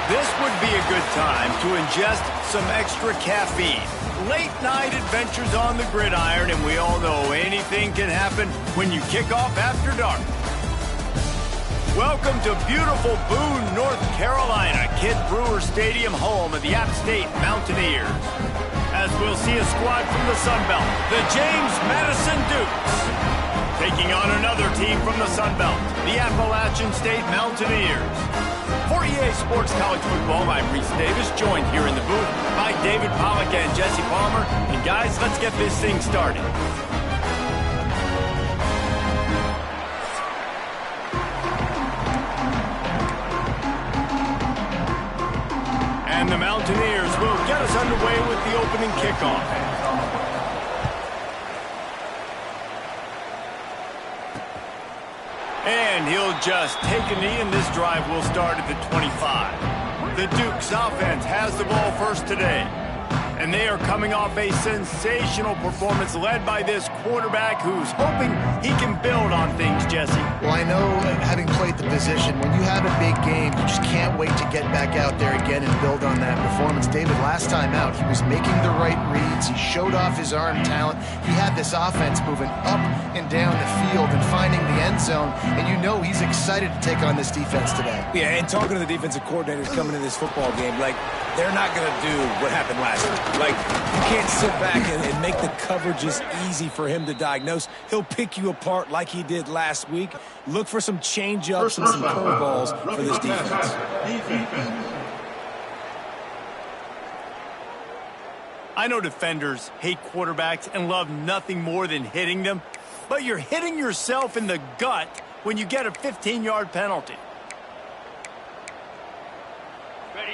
This would be a good time to ingest some extra caffeine. Late night adventures on the gridiron, and we all know anything can happen when you kick off after dark. Welcome to beautiful Boone, North Carolina, Kid Brewer Stadium, home of the App State Mountaineers. As we'll see a squad from the Sun Belt, the James Madison Dukes. Taking on another team from the Sun Belt, the Appalachian State Mountaineers. For EA Sports College Football, I'm Reese Davis, joined here in the booth by David Pollack and Jesse Palmer. And guys, let's get this thing started. And the Mountaineers will get us underway with the opening kickoff. And he'll just take a knee, and this drive will start at the 25. The Dukes offense has the ball first today. And they are coming off a sensational performance led by this quarterback who's hoping he can build on things, Jesse. Well, I know, having played the position, when you have a big game, you just can't wait to get back out there again and build on that performance. David, last time out, he was making the right reads. He showed off his arm talent. He had this offense moving up and down the field and finding the end zone. And you know he's excited to take on this defense today. Yeah, and talking to the defensive coordinators coming in this football game, like, they're not going to do what happened last week. Like, you can't sit back and make the coverages easy for him to diagnose. He'll pick you apart like he did last week. Look for some change-ups and some curveballs for this defense. I know defenders hate quarterbacks and love nothing more than hitting them, but you're hitting yourself in the gut when you get a 15-yard penalty.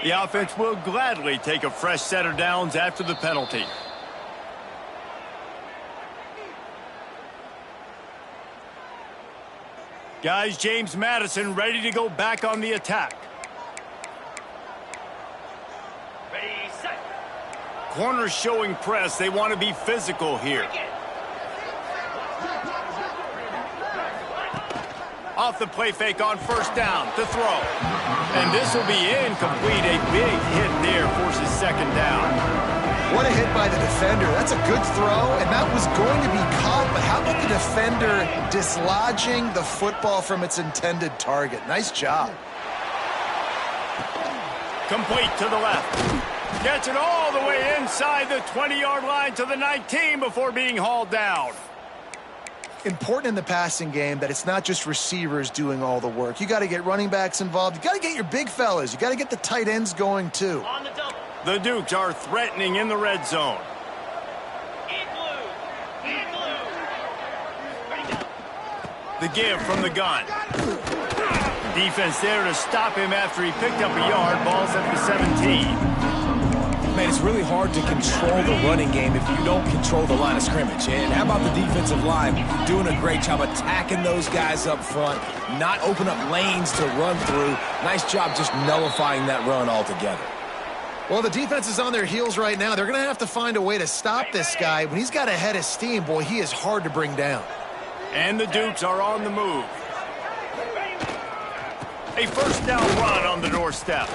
The offense will gladly take a fresh set of downs after the penalty. Guys, James Madison ready to go back on the attack. Ready, set. Corners showing press. They want to be physical here. Off the play fake on first down to throw. And this will be incomplete. A big hit there forces second down. What a hit by the defender. That's a good throw, and that was going to be caught, but how about the defender dislodging the football from its intended target? Nice job. Complete to the left. Gets it all the way inside the 20-yard line to the 19 before being hauled down. Important in the passing game that it's not just receivers doing all the work. You got to get running backs involved. You got to get your big fellas. You got to get the tight ends going too. On the double. The Dukes are threatening in the red zone. In blue. The give from the gun. Defense there to stop him after he picked up a yard. Ball's at the 17. Man, it's really hard to control the running game if you don't control the line of scrimmage. And how about the defensive line doing a great job attacking those guys up front, not open up lanes to run through. Nice job just nullifying that run altogether. Well, the defense is on their heels right now. They're going to have to find a way to stop this guy. When he's got a head of steam, boy, he is hard to bring down. And the Dukes are on the move. A first down run on the doorstep.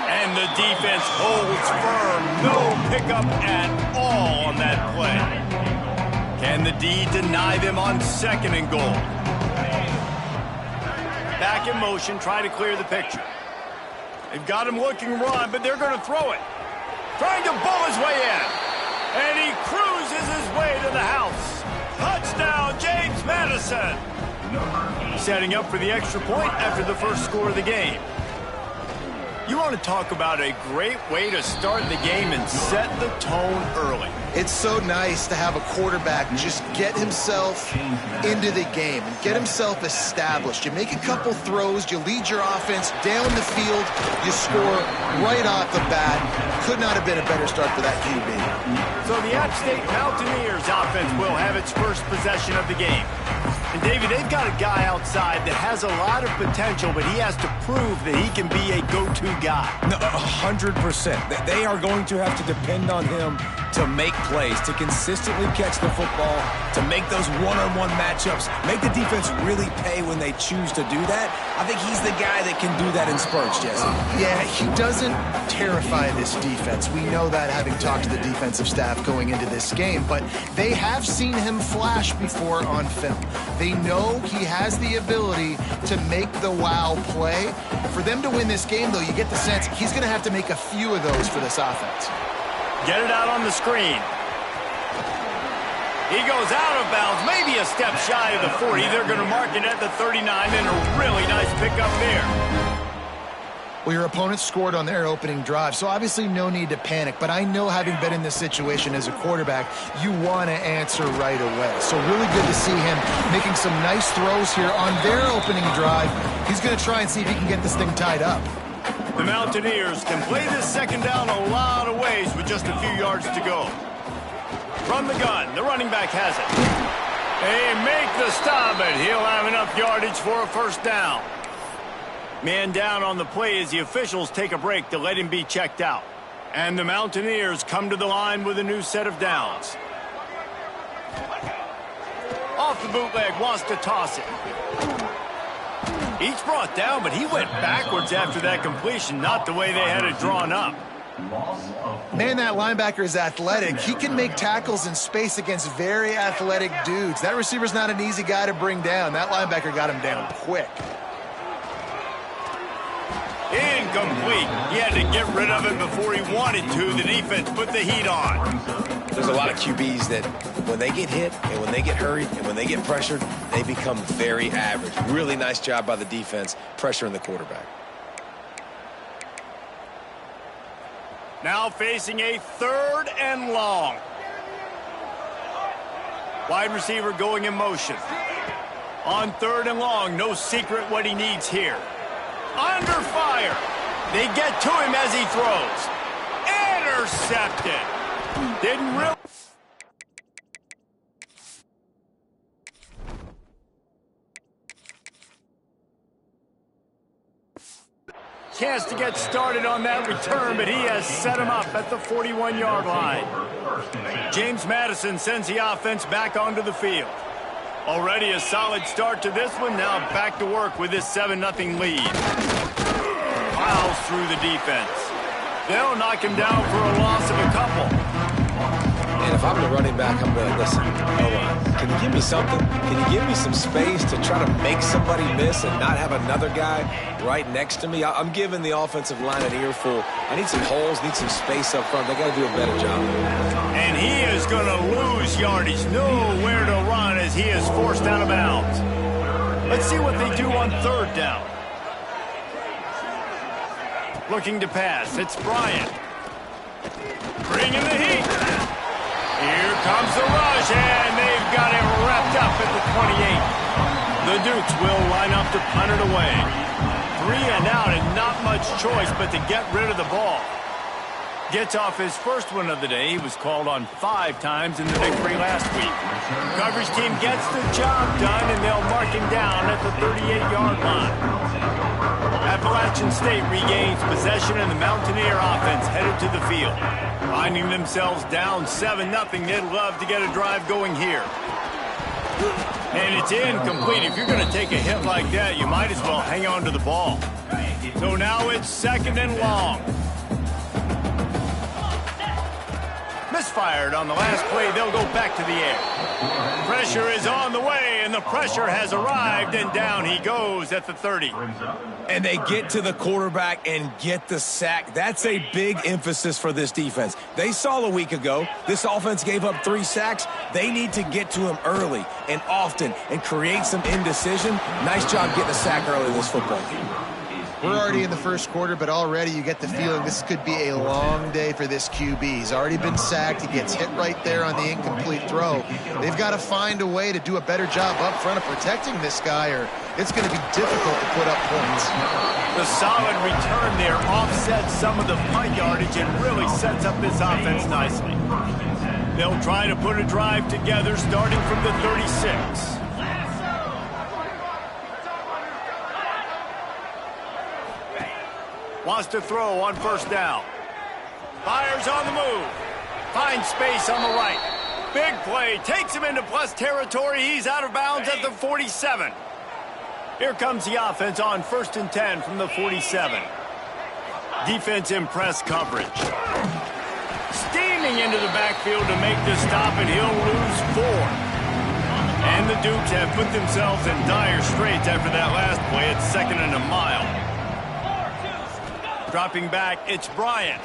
And the defense holds firm. No pickup at all on that play. Can the D deny them on second and goal? Back in motion, try to clear the picture. They've got him looking run, but they're going to throw it. Trying to bull his way in. And he cruises his way to the house. Touchdown, James Madison. Setting up for the extra point after the first score of the game. You want to talk about a great way to start the game and set the tone early. It's so nice to have a quarterback just get himself into the game and get himself established. You make a couple throws, you lead your offense down the field, you score right off the bat. Could not have been a better start for that QB. So the App State Mountaineers offense will have its first possession of the game. And David, they've got a guy outside that has a lot of potential, but he has to prove that he can be a go-to guy. No, 100%. They are going to have to depend on him to make plays, to consistently catch the football, to make those one-on-one matchups, make the defense really pay when they choose to do that. I think he's the guy that can do that in spurts, Jesse. Yeah, he doesn't terrify this defense. We know that, having talked to the defensive staff going into this game, but they have seen him flash before on film. They know he has the ability to make the wow play. For them to win this game, though, you get the sense he's going to have to make a few of those for this offense. Get it out on the screen. He goes out of bounds, maybe a step shy of the 40. They're going to mark it at the 39, and a really nice pickup there. Well, your opponent scored on their opening drive, so obviously no need to panic. But I know, having been in this situation as a quarterback, you want to answer right away. So really good to see him making some nice throws here on their opening drive. He's going to try and see if he can get this thing tied up. The Mountaineers can play this second down a lot of ways with just a few yards to go. From the gun, the running back has it. They make the stop, and he'll have enough yardage for a first down. Man down on the play as the officials take a break to let him be checked out. And the Mountaineers come to the line with a new set of downs. Off the bootleg, wants to toss it. He's brought down, but he went backwards after that completion, not the way they had it drawn up. Man, that linebacker is athletic. He can make tackles in space against very athletic dudes. That receiver's not an easy guy to bring down. That linebacker got him down quick. Incomplete. He had to get rid of it before he wanted to. The defense put the heat on. There's a lot of QBs that when they get hit and when they get hurried and when they get pressured, they become very average. Really nice job by the defense pressuring the quarterback. Now facing a 3rd and long. Wide receiver going in motion. On 3rd and long, no secret what he needs here. Under fire. They get to him as he throws. Intercepted. Didn't really. Chance to get started on that return, but he has set him up at the 41-yard line. James Madison sends the offense back onto the field. Already a solid start to this one. Now back to work with this 7-0 lead. Miles through the defense. They'll knock him down for a loss of a couple. And if I'm the running back, I'm going to listen. Can you give me something? Can you give me some space to try to make somebody miss and not have another guy right next to me? I'm giving the offensive line an earful. I need some holes, need some space up front. They got to do a better job. And he is going to lose yardage. Nowhere to run as he is forced out of bounds. Let's see what they do on 3rd down. Looking to pass. It's Bryant. Bringing the heat. Here comes the rush, and they've got it wrapped up at the 28. The Dukes will line up to punt it away. 3 and out, and not much choice but to get rid of the ball. Gets off his first one of the day. He was called on 5 times in the victory last week. Coverage team gets the job done, and they'll mark him down at the 38-yard line. Appalachian State regains possession, and the Mountaineer offense headed to the field. Finding themselves down 7-0, they'd love to get a drive going here. And it's incomplete. If you're going to take a hit like that, you might as well hang on to the ball. So now it's 2nd and long. Misfired on the last play. They'll go back to the air. Pressure is on the way, and the pressure has arrived, and down he goes at the 30. And they get to the quarterback and get the sack. That's a big emphasis for this defense. They saw a week ago this offense gave up 3 sacks. They need to get to him early and often and create some indecision. Nice job getting a sack early in this football game. We're already in the first quarter, but already you get the feeling this could be a long day for this QB. He's already been sacked. He gets hit right there on the incomplete throw. They've got to find a way to do a better job up front of protecting this guy, or it's going to be difficult to put up points. The solid return there offsets some of the punt yardage and really sets up this offense nicely. They'll try to put a drive together starting from the 36. Wants to throw on first down. Fires on the move. Finds space on the right. Big play. Takes him into plus territory. He's out of bounds at the 47. Here comes the offense on 1st and 10 from the 47. Defense in press coverage. Steaming into the backfield to make the stop, and he'll lose 4. And the Dukes have put themselves in dire straits after that last play. It's 2nd and a mile. Dropping back, it's Bryant.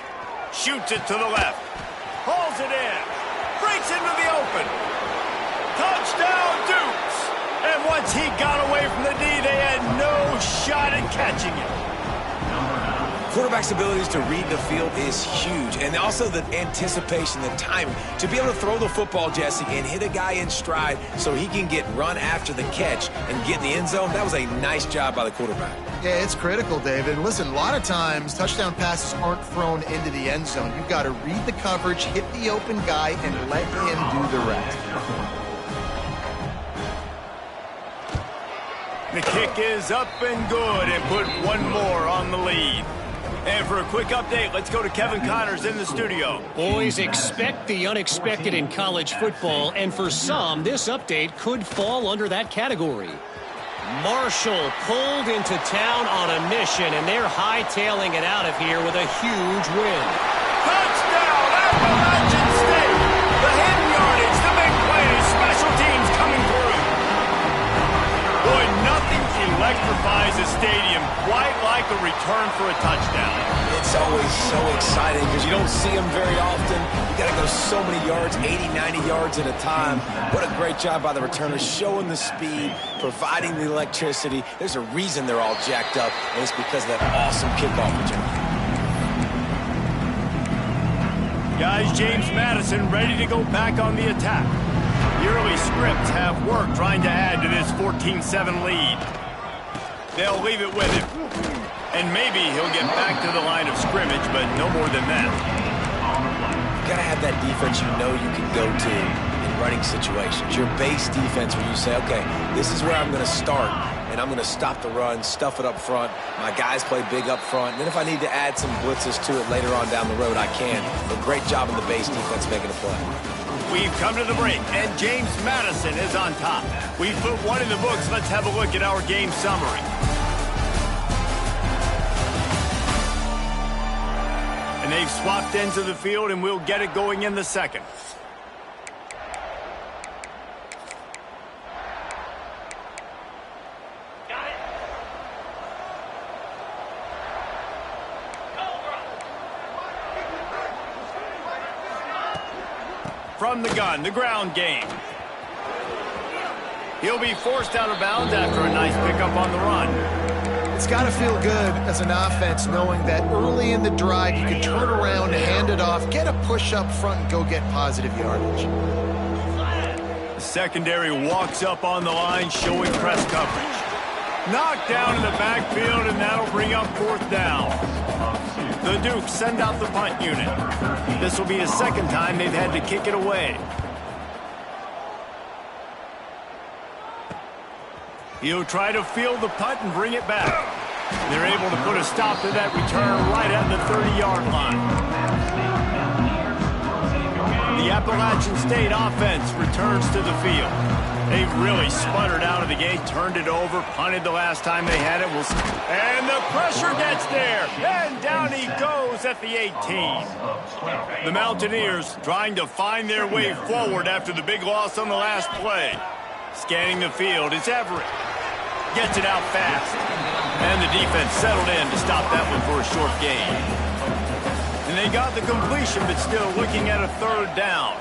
Shoots it to the left. Hauls it in. Breaks into the open. Touchdown, Dukes! And once he got away from the D, they had no shot at catching it. Quarterback's abilities to read the field is huge, and also the anticipation, the timing. To be able to throw the football, Jesse, and hit a guy in stride so he can get run after the catch and get in the end zone, that was a nice job by the quarterback. Yeah, it's critical, David. Listen, a lot of times touchdown passes aren't thrown into the end zone. You've got to read the coverage, hit the open guy, and let him do the rest. The kick is up and good, and put one more on the lead. And for a quick update, let's go to Kevin Connors in the studio. Boys, expect the unexpected in college football, and for some, this update could fall under that category. Marshall pulled into town on a mission, and they're hightailing it out of here with a huge win. Touchdown, Appalachian State! The hidden yardage, the big plays, special teams coming through. Boy, nothing electrifies a stadium quite like a return for a touchdown. It's always so exciting because you don't see them very often. You got to go so many yards, 80, 90 yards at a time. What a great job by the returners, showing the speed, providing the electricity. There's a reason they're all jacked up, and it's because of that awesome kickoff return. Guys, James Madison ready to go back on the attack. The early scripts have worked trying to add to this 14-7 lead. They'll leave it with him. And maybe he'll get back to the line of scrimmage, but no more than that. You got to have that defense you know you can go to in running situations. Your base defense where you say, okay, this is where I'm going to start, and I'm going to stop the run, stuff it up front. My guys play big up front. And then if I need to add some blitzes to it later on down the road, I can. But great job in the base defense making a play. We've come to the break, and James Madison is on top. We've put one in the books. Let's have a look at our game summary. And they've swapped ends of the field, and we'll get it going in the second. From the gun, the ground game. He'll be forced out of bounds after a nice pickup on the run. It's got to feel good as an offense knowing that early in the drive you can turn around, hand it off, get a push up front, and go get positive yardage. The secondary walks up on the line, showing press coverage. Knocked down in the backfield, and that'll bring up 4th down. The Dukes send out the punt unit. This will be the second time they've had to kick it away. He'll try to field the punt and bring it back. They're able to put a stop to that return right at the 30-yard line. The Appalachian State offense returns to the field. They've really sputtered out of the gate, turned it over, punted the last time they had it. And the pressure gets there, and down he goes at the 18. The Mountaineers trying to find their way forward after the big loss on the last play. Scanning the field, it's Everett. Gets it out fast. And the defense settled in to stop that one for a short gain. And they got the completion, but still looking at a 3rd down.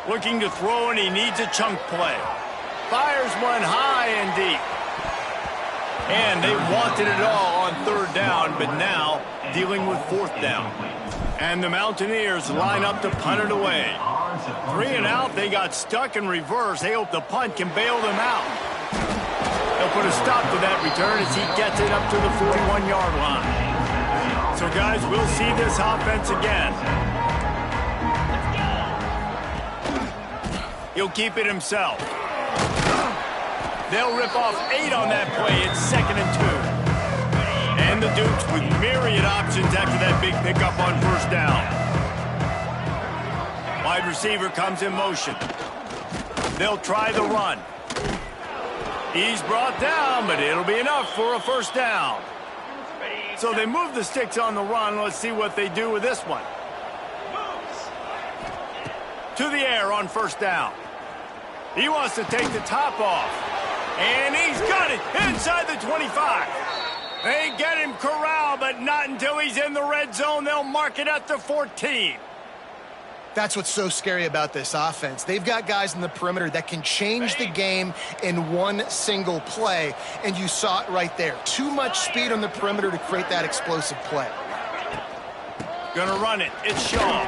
Looking to throw, and he needs a chunk play. Fires one high and deep. And they wanted it all on 3rd down, but now dealing with 4th down. And the Mountaineers line up to punt it away. 3 and out, they got stuck in reverse. They hope the punt can bail them out. They'll put a stop to that return as he gets it up to the 41-yard line. So, guys, we'll see this offense again. He'll keep it himself. They'll rip off 8 on that play. It's 2nd and 2. And the Dukes with myriad options after that big pickup on first down. Wide receiver comes in motion. They'll try the run. He's brought down, but it'll be enough for a first down. So they move the sticks on the run. Let's see what they do with this one. To the air on first down. He wants to take the top off. And he's got it inside the 25. They get him corralled, but not until he's in the red zone. They'll mark it at the 14. That's what's so scary about this offense. They've got guys in the perimeter that can change the game in one single play, and you saw it right there. Too much speed on the perimeter to create that explosive play. Gonna run it. It's Shaw.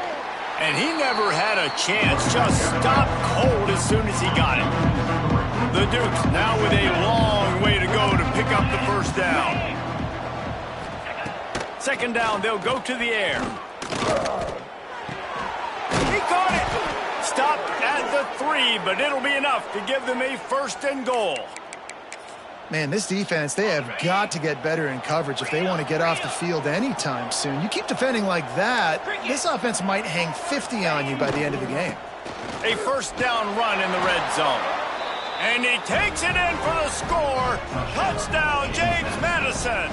And he never had a chance. Just stopped cold as soon as he got it. The Dukes now with a long way to go to pick up the first down. 2nd down, they'll go to the air. He caught it. Stopped at the 3, but it'll be enough to give them a 1st and goal. Man, this defense, they have got to get better in coverage if they want to get off the field anytime soon. You keep defending like that, this offense might hang 50 on you by the end of the game. A first down run in the red zone. And he takes it in for the score. Touchdown, James Madison.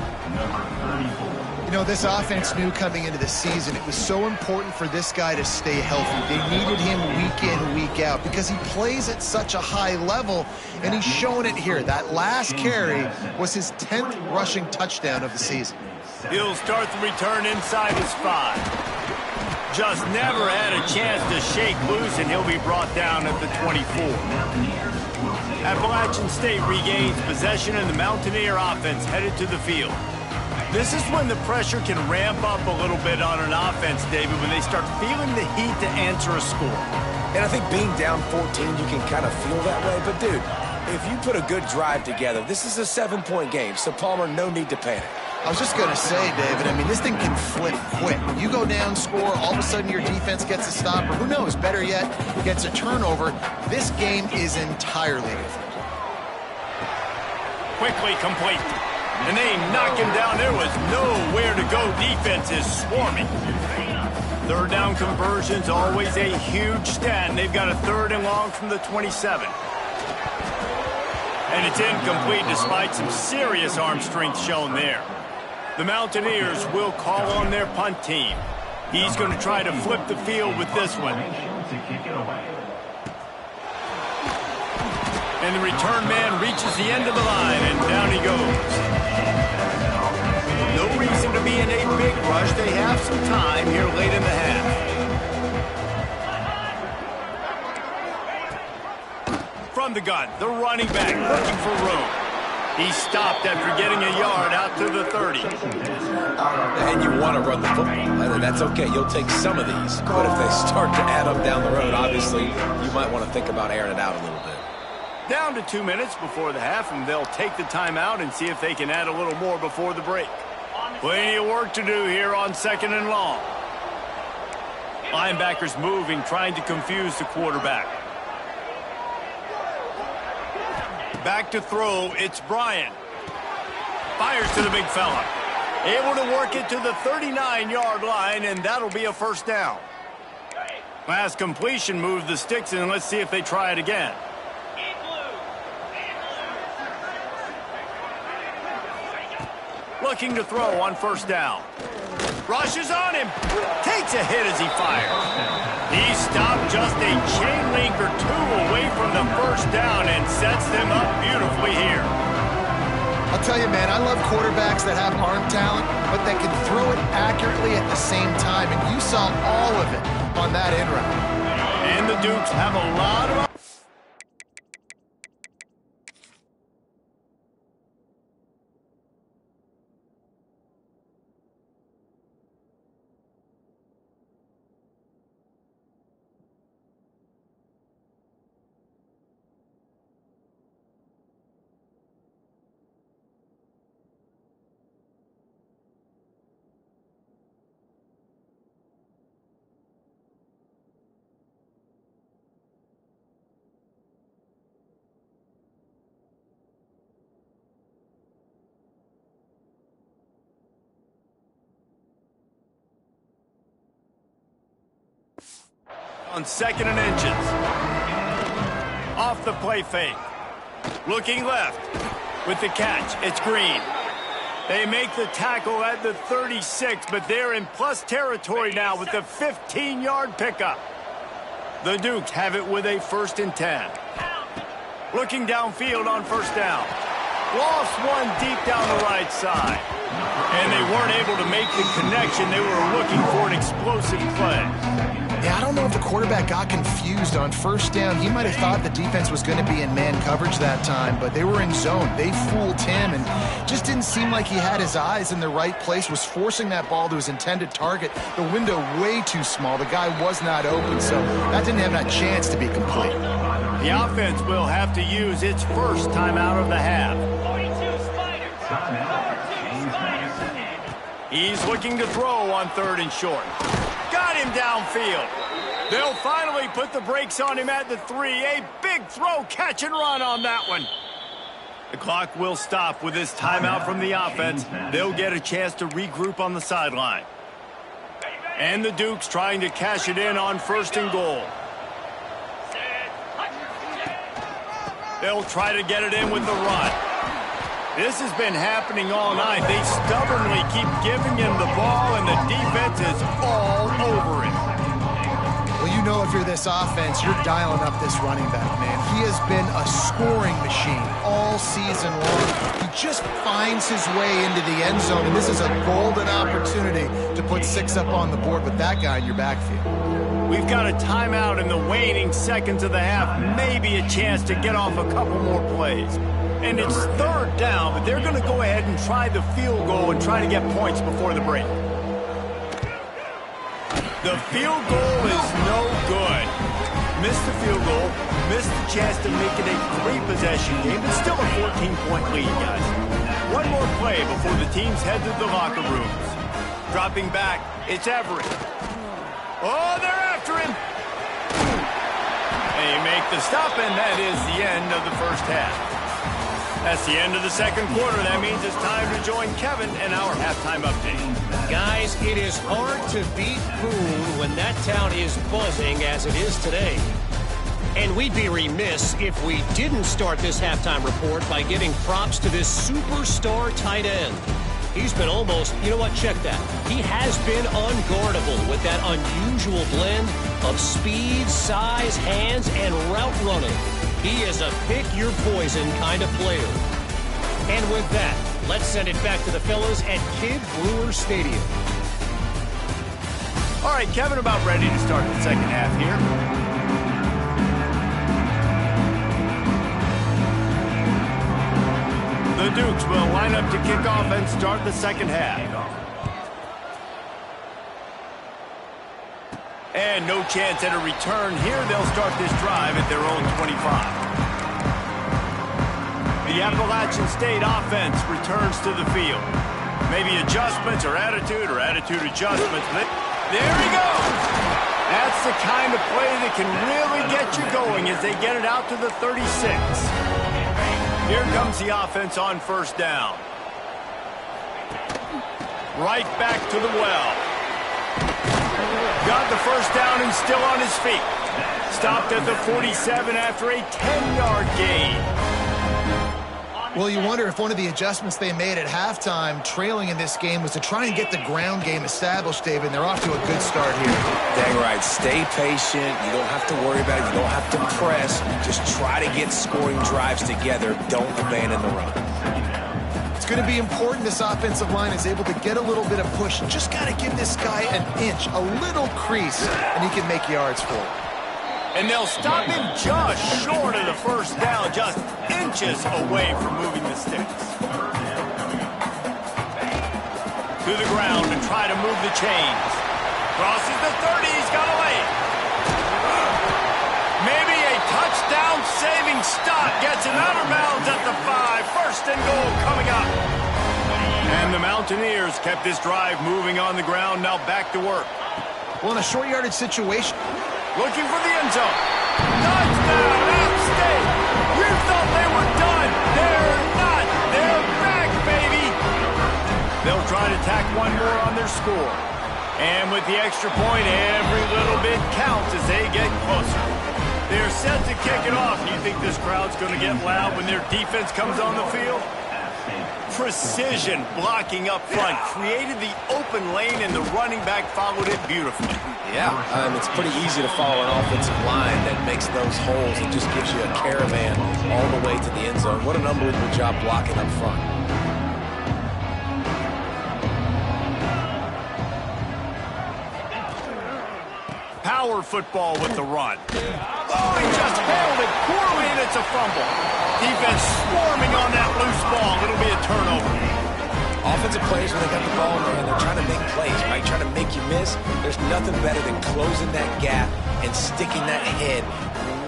You know, this offense knew coming into the season it was so important for this guy to stay healthy. They needed him week in, week out because he plays at such a high level, and he's shown it here. That last carry was his 10th rushing touchdown of the season. He'll start the return inside his 5. Just never had a chance to shake loose, and he'll be brought down at the 24. Appalachian State regains possession, and the Mountaineer offense headed to the field. This is when the pressure can ramp up a little bit on an offense, David, when they start feeling the heat to answer a score. And I think being down 14, you can kind of feel that way. But, dude, if you put a good drive together, this is a 7-point game. So, Palmer, no need to panic. I was just going to say, David, I mean, this thing can flip quick. When you go down, score, all of a sudden your defense gets a stop, or who knows, better yet, gets a turnover. This game is entirely different. Quickly complete. And they knock him down. There was nowhere to go. Defense is swarming. 3rd down conversions, always a huge stat. And they've got a 3rd and long from the 27. And it's incomplete despite some serious arm strength shown there. The Mountaineers will call on their punt team. He's going to try to flip the field with this one. And the return man reaches the end of the line, and down he goes. No reason to be in a big rush. They have some time here late in the half. From the gun, the running back looking for room. He stopped after getting a yard out to the 30. And you want to run the football. That's okay. You'll take some of these. But if they start to add up down the road, obviously, you might want to think about airing it out a little bit. Down to 2 minutes before the half, and they'll take the timeout and see if they can add a little more before the break. Plenty of work to do here on 2nd and long. Linebackers moving, trying to confuse the quarterback. Back to throw, it's Bryant. Fires to the big fella. Able to work it to the 39-yard line, and that'll be a first down. Last completion moved the sticks, and let's see if they try it again. Looking to throw on first down. Rushes on him. Takes a hit as he fires. He stopped just a chain link or 2 away from the first down and sets them up beautifully here. I'll tell you, man, I love quarterbacks that have arm talent, but that can throw it accurately at the same time, and you saw all of it on that in route. And the Dukes have a lot of on 2nd and inches. Off the play fake. Looking left. With the catch, it's Green. They make the tackle at the 36, but they're in plus territory now with the 15-yard pickup. The Dukes have it with a 1st and 10. Looking downfield on 1st down. Lost one deep down the right side. And they weren't able to make the connection. They were looking for an explosive play. Yeah, I don't know if the quarterback got confused on 1st down. He might have thought the defense was going to be in man coverage that time, but they were in zone. They fooled him and just didn't seem like he had his eyes in the right place, was forcing that ball to his intended target. The window way too small. The guy was not open, so that didn't have that chance to be complete. The offense will have to use its first timeout of the half. He's looking to throw on 3rd and short. Got him downfield. They'll finally put the brakes on him at the 3. A big throw, catch and run on that one. The clock will stop with this timeout from the offense. They'll get a chance to regroup on the sideline. And the Dukes trying to cash it in on 1st and goal. They'll try to get it in with the run. This has been happening all night. They stubbornly keep giving him the ball, and the defense is all over it. Well, you know if you're this offense, you're dialing up this running back, man. He has been a scoring machine all season long. He just finds his way into the end zone, and this is a golden opportunity to put 6 up on the board with that guy in your backfield. We've got a timeout in the waning seconds of the half, maybe a chance to get off a couple more plays. And it's 3rd down, but they're going to go ahead and try the field goal and try to get points before the break. The field goal is no good. Missed the field goal, missed the chance to make it a 3-possession game, but still a 14-point lead, guys. One more play before the teams head to the locker rooms. Dropping back, it's Everett. Oh, they're after him. They make the stop, and that is the end of the 1st half. That's the end of the 2nd quarter. That means it's time to join Kevin and our halftime update. Guys, it is hard to beat Boone when that town is buzzing as it is today. And we'd be remiss if we didn't start this halftime report by giving props to this superstar tight end. He's been almost, you know what, check that. He has been unguardable with that unusual blend of speed, size, hands, and route running. He is a pick-your-poison kind of player. And with that, let's send it back to the fellas at Kid Brewer Stadium. All right, Kevin, about ready to start the 2nd half here. The Dukes will line up to kick off and start the 2nd half. And no chance at a return here. They'll start this drive at their own 25. The Appalachian State offense returns to the field. Maybe adjustments or attitude adjustments. There he goes. That's the kind of play that can really get you going as they get it out to the 36. Here comes the offense on 1st down. Right back to the well. Got the 1st down and still on his feet. Stopped at the 47 after a 10-yard gain. Well, you wonder if one of the adjustments they made at halftime, trailing in this game, was to try and get the ground game established, David. They're off to a good start here. Dang right. Stay patient. You don't have to worry about it. You don't have to press. Just try to get scoring drives together. Don't abandon the run. It's going to be important this offensive line is able to get a little bit of push. Just got to give this guy an inch, a little crease, and he can make yards for it. And they'll stop him just short of the 1st down, just inches away from moving the sticks. To the ground and try to move the chains. Crosses the 30, he's got a lane. Maybe a touchdown-saving stop gets him out of bounds at the 5. 1st and goal coming up. And the Mountaineers kept this drive moving on the ground, now back to work. Well, in a short yardage situation. Looking for the end zone. Touchdown, App State. You thought they were done. They're not. They're back, baby. They'll try to tack one more on their score. And with the extra point, every little bit counts as they get closer. They're set to kick it off. Do you think this crowd's going to get loud when their defense comes on the field? Precision blocking up front created the open lane, and the running back followed it beautifully. Yeah, it's pretty easy to follow an offensive line that makes those holes and just gives you a caravan all the way to the end zone. What an unbelievable job blocking up front. Power football with the run. Oh, he just handled it poorly, and it's a fumble. Defense swarming on that loose ball. It'll be a turnover. Offensive players, when they got the ball in their hand, they're trying to make plays, right? Trying to make you miss. There's nothing better than closing that gap and sticking that head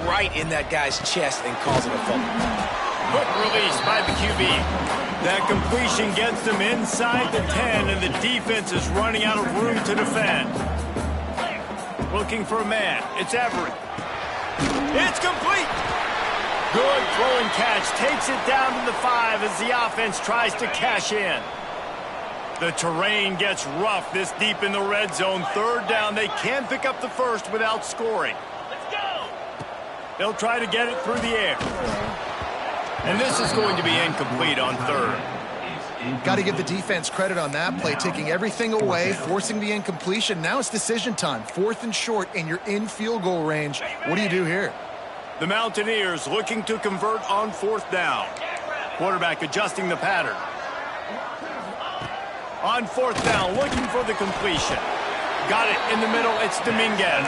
right in that guy's chest and causing a fumble. Quick release by the QB. That completion gets them inside the 10, and the defense is running out of room to defend. Looking for a man. It's Everett. It's complete. Good throwing catch. Takes it down to the 5 as the offense tries to cash in. The terrain gets rough this deep in the red zone. Third down. They can't pick up the first without scoring. Let's go. They'll try to get it through the air. And this is going to be incomplete on third. Got to give the defense credit on that play, taking everything away, forcing the incompletion. Now it's decision time. 4th and short, and you're in field goal range. What do you do here? The Mountaineers looking to convert on 4th down. Quarterback adjusting the pattern. On 4th down, looking for the completion. Got it in the middle. It's Dominguez.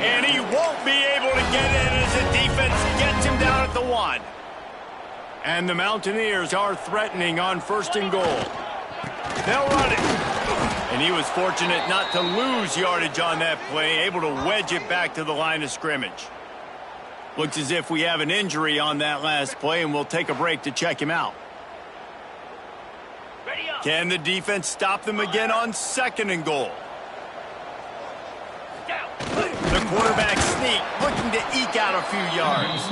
And he won't be able to get in as the defense gets him down at the 1. And the Mountaineers are threatening on 1st and goal. They'll run it. And he was fortunate not to lose yardage on that play, able to wedge it back to the line of scrimmage. Looks as if we have an injury on that last play, and we'll take a break to check him out. Can the defense stop them again on 2nd and goal? The quarterback sneak, looking to eke out a few yards.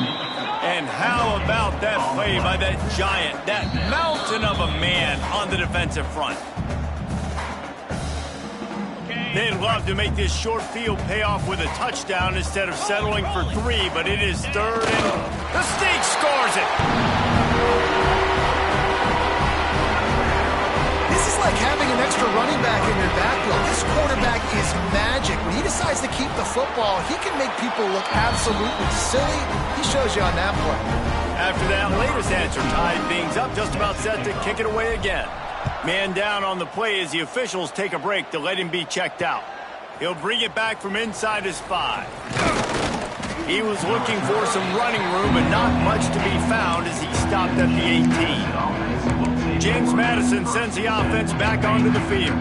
And how about that play by that giant, that mountain of a man on the defensive front? They'd love to make this short field pay off with a touchdown instead of settling for 3, but it is 3rd, and the sneak scores it. This is like having an extra running back in your backfield. This quarterback is magic. When he decides to keep the football, he can make people look absolutely silly. He shows you on that play. After that latest answer tied things up, just about set to kick it away again. Man down on the play as the officials take a break to let him be checked out. He'll bring it back from inside his 5. He was looking for some running room, but not much to be found as he stopped at the 18. James Madison sends the offense back onto the field.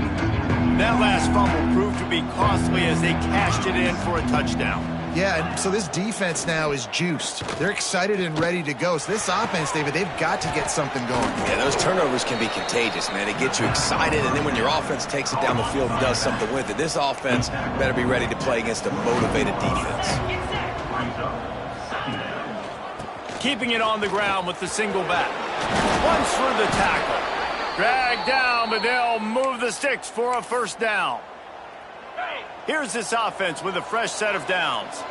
That last fumble proved to be costly as they cashed it in for a touchdown. Yeah, and so this defense now is juiced. They're excited and ready to go. So this offense, David, they've got to get something going. Yeah, those turnovers can be contagious, man. It gets you excited, and then when your offense takes it down the field and does something with it, this offense better be ready to play against a motivated defense. Keeping it on the ground with the single back. Runs through the tackle. Dragged down, but they'll move the sticks for a 1st down. Here's this offense with a fresh set of downs.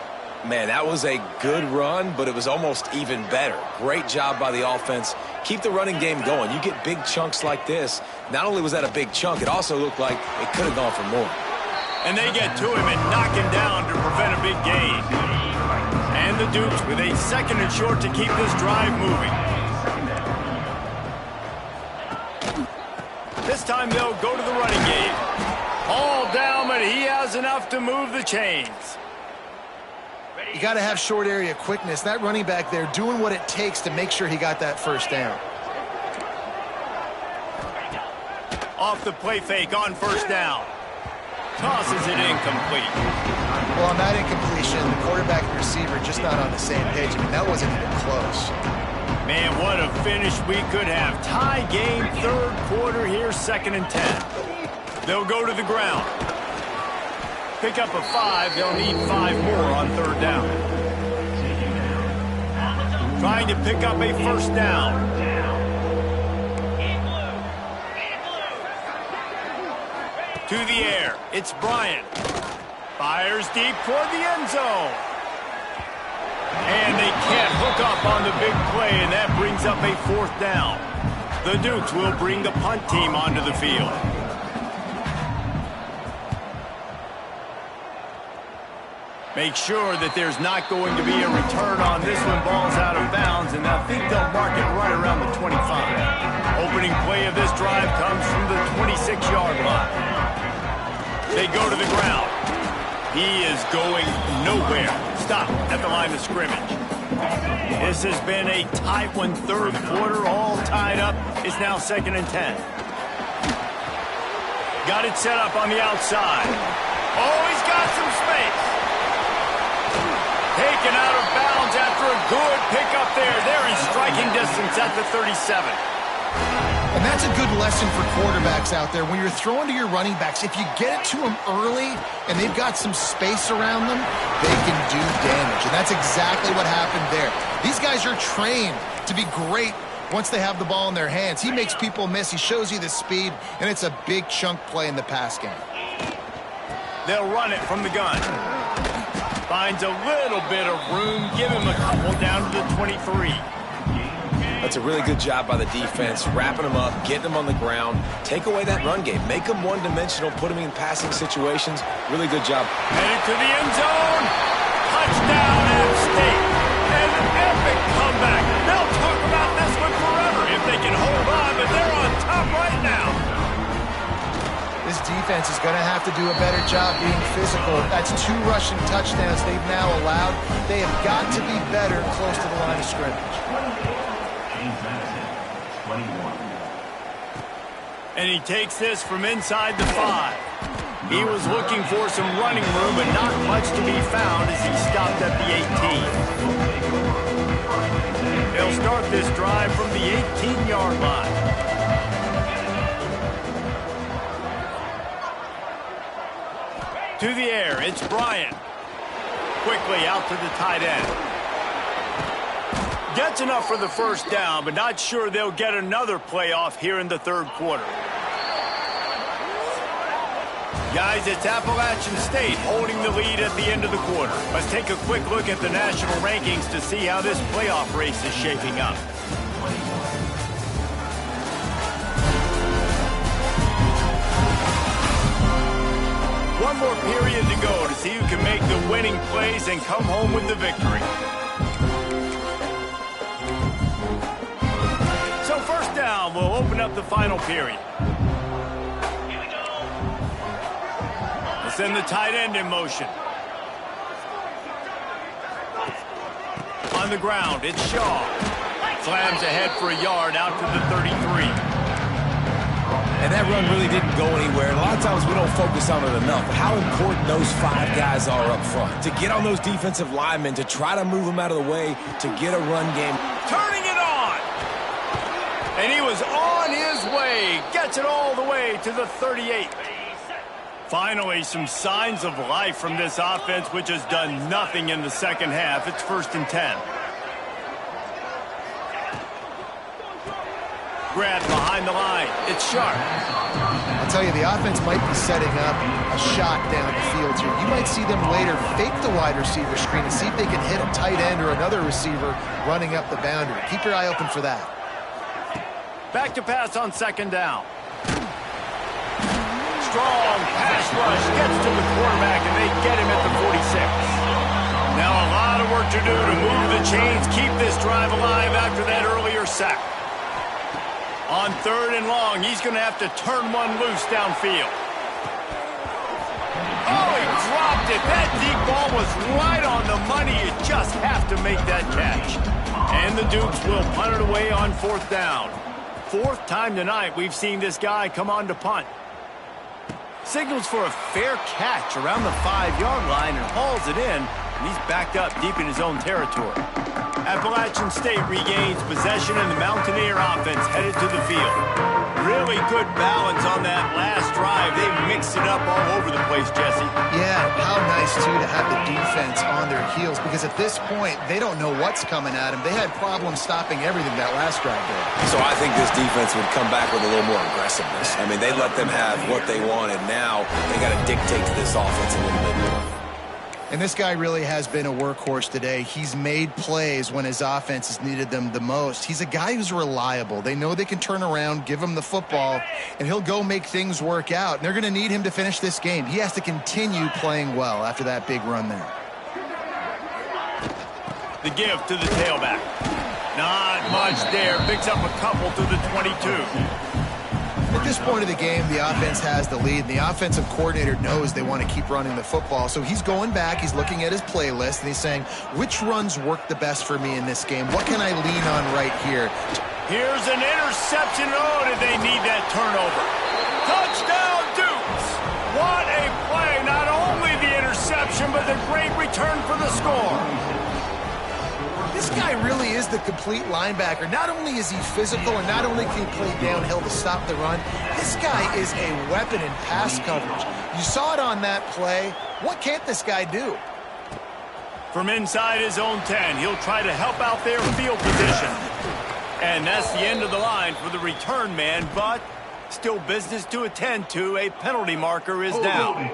Man, that was a good run, but it was almost even better. Great job by the offense. Keep the running game going. You get big chunks like this. Not only was that a big chunk, it also looked like it could have gone for more. And they get to him and knock him down to prevent a big gain. And the Dukes with a 2nd and short to keep this drive moving. This time they'll go to the running game. All down, but he has enough to move the chains. You got to have short area quickness. That running back there doing what it takes to make sure he got that 1st down. Off the play fake on 1st down. Tosses it incomplete. Well, on that incompletion, the quarterback and receiver just not on the same page. I mean, that wasn't even close. Man, what a finish we could have. Tie game, 3rd quarter here, 2nd and 10. They'll go to the ground. Pick up a 5. They'll need 5 more on 3rd down. Trying to pick up a 1st down. To the air, it's Bryant. Fires deep toward the end zone. And they can't hook up on the big play, and that brings up a 4th down. The Dukes will bring the punt team onto the field. Make sure that there's not going to be a return on this when ball's out of bounds, and I think they'll mark it right around the 25. Opening play of this drive comes from the 26-yard line. They go to the ground. He is going nowhere. Stop at the line of scrimmage. This has been a tight one, 3rd quarter, all tied up. It's now 2nd and 10. Got it set up on the outside. Oh, he's got some space. Taken out of bounds after a good pickup there. They're in striking distance at the 37. And that's a good lesson for quarterbacks out there. When you're throwing to your running backs, if you get it to them early and they've got some space around them, they can do damage. And that's exactly what happened there. These guys are trained to be great once they have the ball in their hands. He makes people miss. He shows you the speed, and it's a big chunk play in the pass game. They'll run it from the gun. Finds a little bit of room. Give him a couple down to the 23. That's a really good job by the defense, wrapping them up, getting them on the ground. Take away that run game. Make them one-dimensional, put them in passing situations. Really good job. Headed to the end zone. Touchdown, App State. An epic comeback. They'll talk about this one forever if they can hold on, but they're on top right now. This defense is going to have to do a better job being physical. That's 2 rushing touchdowns they've now allowed. They have got to be better close to the line of scrimmage. And he takes this from inside the 5. He was looking for some running room, but not much to be found as he stopped at the 18. They'll start this drive from the 18-yard line. To the air, it's Bryant. Quickly out to the tight end. Gets enough for the 1st down, but not sure they'll get another playoff here in the 3rd quarter. Guys, it's Appalachian State holding the lead at the end of the quarter. Let's take a quick look at the national rankings to see how this playoff race is shaping up. One more period to go to see who can make the winning plays and come home with the victory. So 1st down, we'll open up the final period. We'll send the tight end in motion. On the ground, it's Shaw. Slams ahead for a yard out to the 33. And that run really didn't go anywhere. And a lot of times we don't focus on it enough. How important those 5 guys are up front. To get on those defensive linemen, to try to move them out of the way, to get a run game. Turning it on! And he was on his way. Gets it all the way to the 38. Finally, some signs of life from this offense, which has done nothing in the 2nd half. It's 1st and 10. Grab behind the line. It's Sharp. I'll tell you, the offense might be setting up a shot down the field here. You might see them later fake the wide receiver screen and see if they can hit a tight end or another receiver running up the boundary. Keep your eye open for that. Back to pass on 2nd down. Strong pass rush gets to the quarterback, and they get him at the 46. Now a lot of work to do to move the chains, keep this drive alive after that earlier sack. On 3rd and long, he's going to have to turn one loose downfield. Oh, he dropped it. That deep ball was right on the money. You just have to make that catch. And the Dukes will punt it away on 4th down. 4th time tonight we've seen this guy come on to punt. Signals for a fair catch around the 5-yard line and hauls it in, and he's backed up deep in his own territory. Appalachian State regains possession, and the Mountaineer offense headed to the field. Really good balance on that last drive. drive, they mixed it up all over the place, Jesse. Yeah, how nice, too, to have the defense on their heels, because at this point, they don't know what's coming at them. They had problems stopping everything that last drive there. So I think this defense would come back with a little more aggressiveness. I mean, they let them have what they wanted. Now they got to dictate to this offense a little bit more. And this guy really has been a workhorse today. He's made plays when his offense has needed them the most. He's a guy who's reliable. They know they can turn around, give him the football, and he'll go make things work out. And they're going to need him to finish this game. He has to continue playing well after that big run there. The give to the tailback. Not much there. Picks up a couple to the 22. At this point of the game, the offense has the lead, and the offensive coordinator knows they want to keep running the football. So he's going back, he's looking at his playlist, and he's saying, which runs work the best for me in this game? What can I lean on right here? Here's an interception. Oh, did they need that turnover? Touchdown, Dukes! What a play. Not only the interception, but the great return for the score. This guy really is the complete linebacker. Not only is he physical and not only can he play downhill to stop the run, this guy is a weapon in pass coverage. You saw it on that play. What can't this guy do? From inside his own 10, he'll try to help out their field position. And that's the end of the line for the return man, but still business to attend to. A penalty marker is down.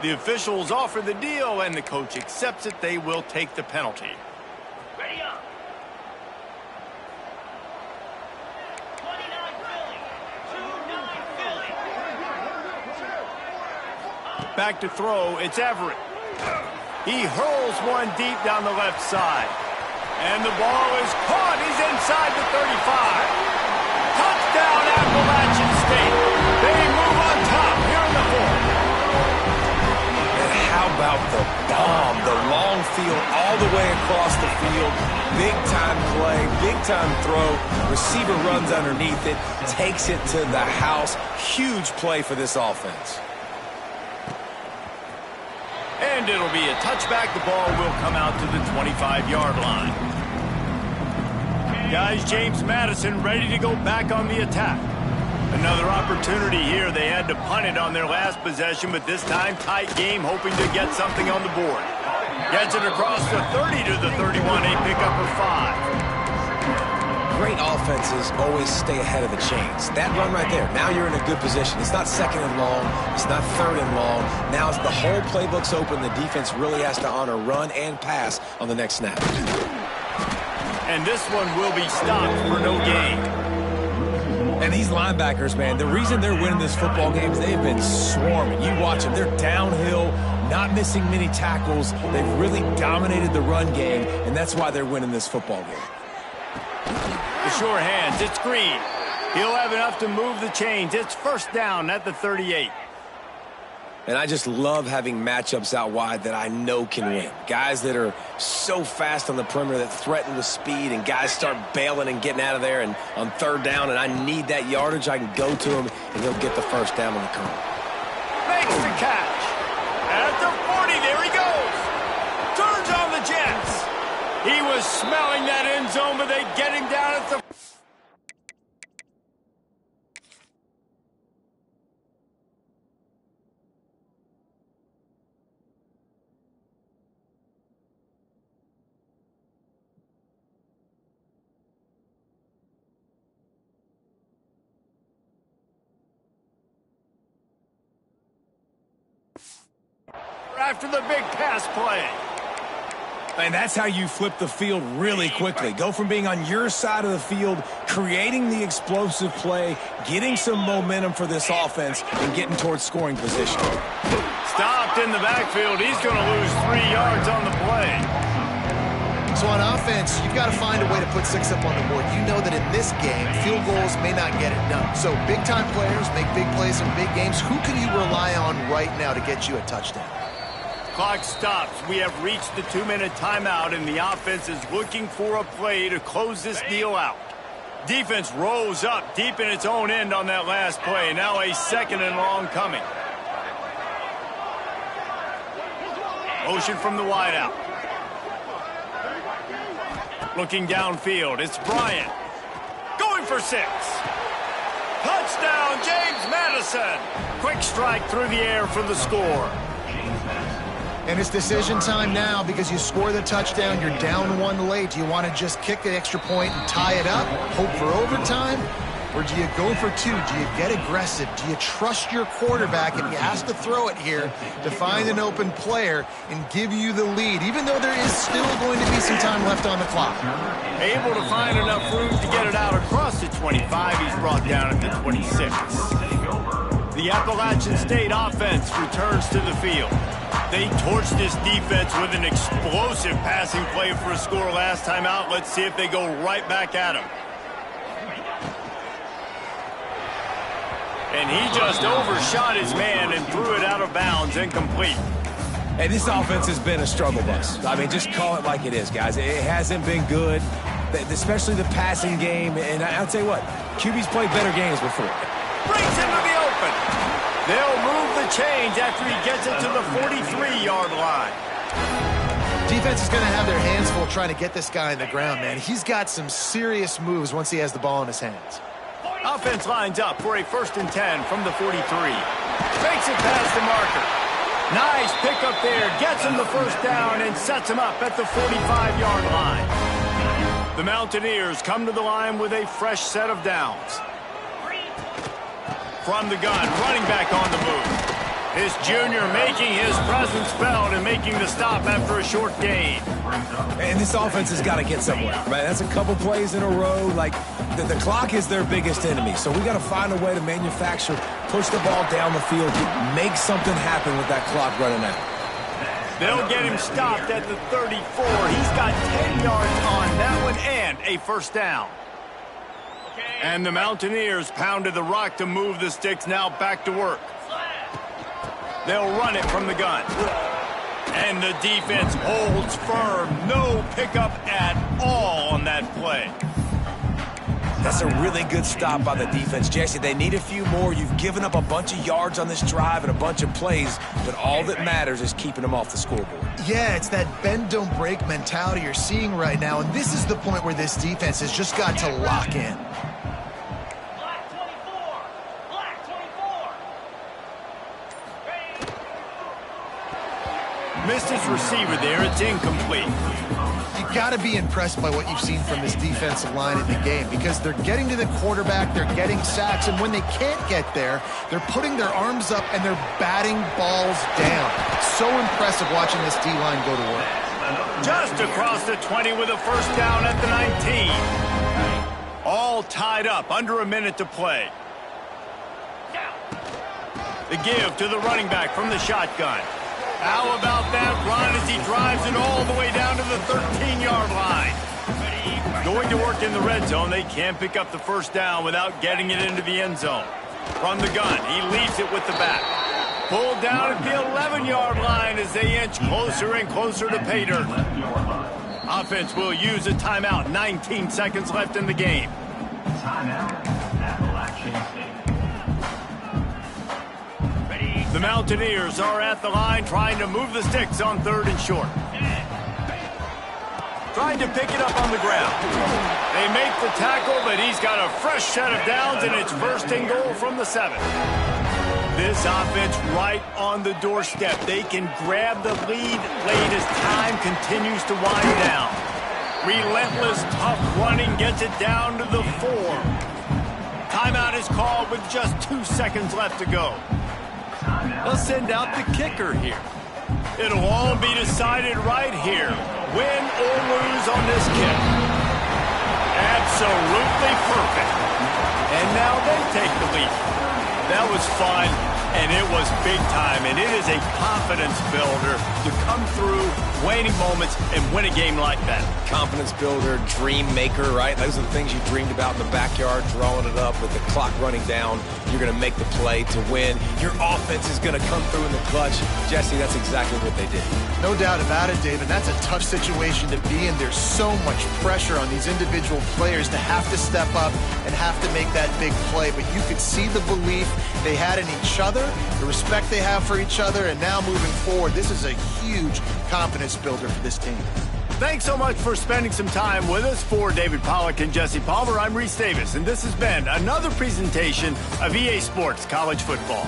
The officials offer the deal, and the coach accepts it. They will take the penalty. Ready up. 29 Philly. 2-9 Philly. Back to throw, it's Everett. He hurls one deep down the left side. And the ball is caught. He's inside the 35. Touchdown, Appalachian State. They move on top here in the fourth. How about the bomb, the long field all the way across the field, big-time play, big-time throw, receiver runs underneath it, takes it to the house, huge play for this offense. And it'll be a touchback. The ball will come out to the 25-yard line. Guys, James Madison ready to go back on the attack. Another opportunity here. They had to punt it on their last possession, but this time tight game, hoping to get something on the board. Gets it across the 30 to the 31. A pickup of 5. Great offenses always stay ahead of the chains. That run right there, now you're in a good position. It's not second and long. It's not third and long. Now as the whole playbook's open, the defense really has to honor run and pass on the next snap. And this one will be stopped for no gain. And these linebackers, man, the reason they're winning this football game is they've been swarming. You watch them. They're downhill, not missing many tackles. They've really dominated the run game, and that's why they're winning this football game. The sure hands. It's Green. He'll have enough to move the chains. It's first down at the 38. And I just love having matchups out wide that I know can win. Guys that are so fast on the perimeter that threaten with speed, and guys start bailing and getting out of there and on third down, and I need that yardage. I can go to him, and he'll get the first down on the curve. Makes the catch. At the 40, there he goes. Turns on the Jets. He was smelling that end zone, but they get him down at the... after the big pass play. And that's how you flip the field really quickly. Go from being on your side of the field, creating the explosive play, getting some momentum for this offense, and getting towards scoring position. Stopped in the backfield. He's going to lose 3 yards on the play. So on offense, you've got to find a way to put 6 up on the board. You know that in this game, field goals may not get it done. So big-time players make big plays in big games. Who can you rely on right now to get you a touchdown? Clock stops. We have reached the 2-minute timeout, and the offense is looking for a play to close this deal out. Defense rose up deep in its own end on that last play. Now a 2nd and long coming. Motion from the wideout. Looking downfield. It's Bryant. Going for 6. Touchdown, James Madison. Quick strike through the air for the score. And it's decision time now because you score the touchdown, you're down 1 late. Do you want to just kick the extra point and tie it up, hope for overtime? Or do you go for 2? Do you get aggressive? Do you trust your quarterback if he has to throw it here to find an open player and give you the lead, even though there is still going to be some time left on the clock? Able to find enough room to get it out across the 25. He's brought down at the 26. The Appalachian State offense returns to the field. They torched this defense with an explosive passing play for a score last time out. Let's see if they go right back at him. And he just overshot his man and threw it out of bounds, incomplete. Hey, this offense has been a struggle bus. I mean, just call it like it is, guys. It hasn't been good, especially the passing game. And I'll tell you what, QB's played better games before. Brings him to the open. They'll move the chains after he gets it to the 43-yard line. Defense is going to have their hands full trying to get this guy on the ground, man. He's got some serious moves once he has the ball in his hands. Offense lines up for a 1st and 10 from the 43. Fakes it past the marker. Nice pickup there. Gets him the first down and sets him up at the 45-yard line. The Mountaineers come to the line with a fresh set of downs. From the gun, running back on the move. This junior making his presence felt and making the stop after a short gain. And this offense has got to get somewhere, right? That's a couple plays in a row. Like, the clock is their biggest enemy. So we got to find a way to manufacture, push the ball down the field, make something happen with that clock running out. They'll get him stopped at the 34. He's got 10 yards on that one and a first down. And the Mountaineers pounded the rock to move the sticks, now back to work. They'll run it from the gun. And the defense holds firm. No pickup at all on that play. That's a really good stop by the defense, Jesse. They need a few more. You've given up a bunch of yards on this drive and a bunch of plays, but all that matters is keeping them off the scoreboard. Yeah, it's that bend, don't break mentality you're seeing right now, and this is the point where this defense has just got to lock in. Black 24. Black 24. Missed his receiver there. It's incomplete. You got to be impressed by what you've seen from this defensive line in the game because they're getting to the quarterback, they're getting sacks, and when they can't get there, they're putting their arms up and they're batting balls down. So impressive watching this D-line go to work. Just across the 20 with a first down at the 19. All tied up, under a minute to play. The give to the running back from the shotgun. How about that run as he drives it all the way down to the 13-yard line? Going to work in the red zone. They can't pick up the first down without getting it into the end zone. From the gun, he leaves it with the back. Pulled down at the 11-yard line as they inch closer and closer to pay dirt. Offense will use a timeout. 19 seconds left in the game. The Mountaineers are at the line trying to move the sticks on 3rd and short. Trying to pick it up on the ground. They make the tackle, but he's got a fresh set of downs, and it's 1st and goal from the 7. This offense right on the doorstep. They can grab the lead late as time continues to wind down. Relentless, tough running gets it down to the 4. Timeout is called with just 2 seconds left to go. They'll send out the kicker here. It'll all be decided right here. Win or lose on this kick. Absolutely perfect. And now they take the lead. That was fun, and it was big time, and it is a confidence builder to come through waning moments and win a game like that. Confidence builder, dream maker, right? Those are the things you dreamed about in the backyard, drawing it up with the clock running down. You're going to make the play to win. Your offense is going to come through in the clutch. Jesse, that's exactly what they did. No doubt about it, David. That's a tough situation to be in. There's so much pressure on these individual players to have to step up and have to make that big play. But you could see the belief they had in each other, the respect they have for each other, and now moving forward, this is a huge confidence builder for this team. Thanks so much for spending some time with us. For David Pollack and Jesse Palmer, I'm Reese Davis, and this has been another presentation of EA Sports College Football.